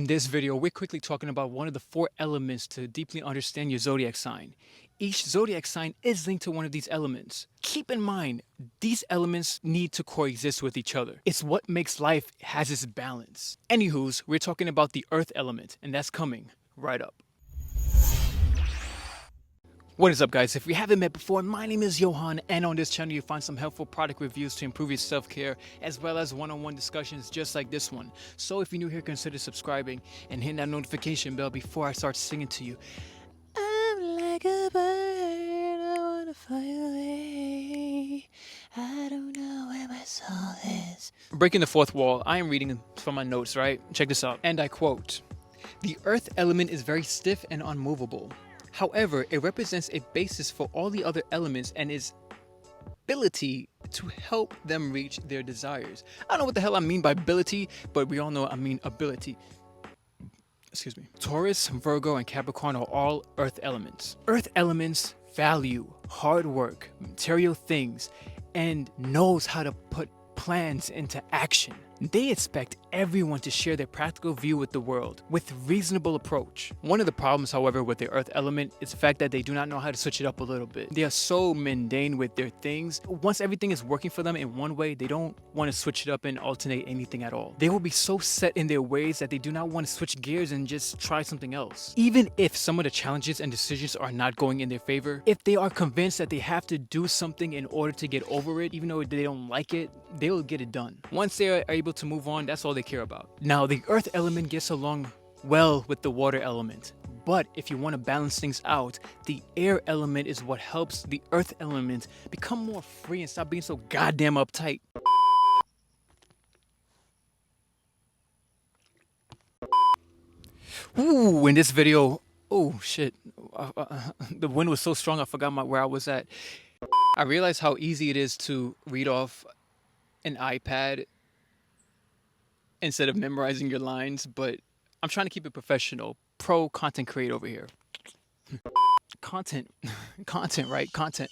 In this video, we're quickly talking about one of the 4 elements to deeply understand your zodiac sign. Each zodiac sign is linked to one of these elements. Keep in mind, these elements need to coexist with each other. It's what makes life has its balance. Anywho's, we're talking about the earth element, and that's coming right up. What is up, guys? If we haven't met before, my name is Johann, and on this channel you'll find some helpful product reviews to improve your self-care, as well as one-on-one discussions just like this one. So if you're new here, consider subscribing and hitting that notification bell before I start singing to you. I'm like a bird, I wanna fly away. I don't know where my soul is. Breaking the fourth wall, I am reading from my notes, right? Check this out. And I quote, "The earth element is very stiff and unmovable. However, it represents a basis for all the other elements and its ability to help them reach their desires." I don't know what the hell I mean by ability, but we all know I mean ability. Excuse me. Taurus, Virgo, and Capricorn are all earth elements. Earth elements value hard work, material things, and knows how to put plans into action. They expect everyone to share their practical view with the world with reasonable approach. One of the problems, however, with the earth element is the fact that they do not know how to switch it up a little bit. They are so mundane with their things. Once everything is working for them in one way, they don't want to switch it up and alternate anything at all. They will be so set in their ways that they do not want to switch gears and just try something else. Even if some of the challenges and decisions are not going in their favor, if they are convinced that they have to do something in order to get over it, even though they don't like it, they will get it done. Once they are able to move on, that's all they care about. Now, the earth element gets along well with the water element, but if you want to balance things out, the air element is what helps the earth element become more free and stop being so goddamn uptight. Ooh, in this video, oh shit, the wind was so strong I forgot where I was at. I realized how easy it is to read off an iPad instead of memorizing your lines, but I'm trying to keep it professional. Pro content creator over here. Content, right? Content.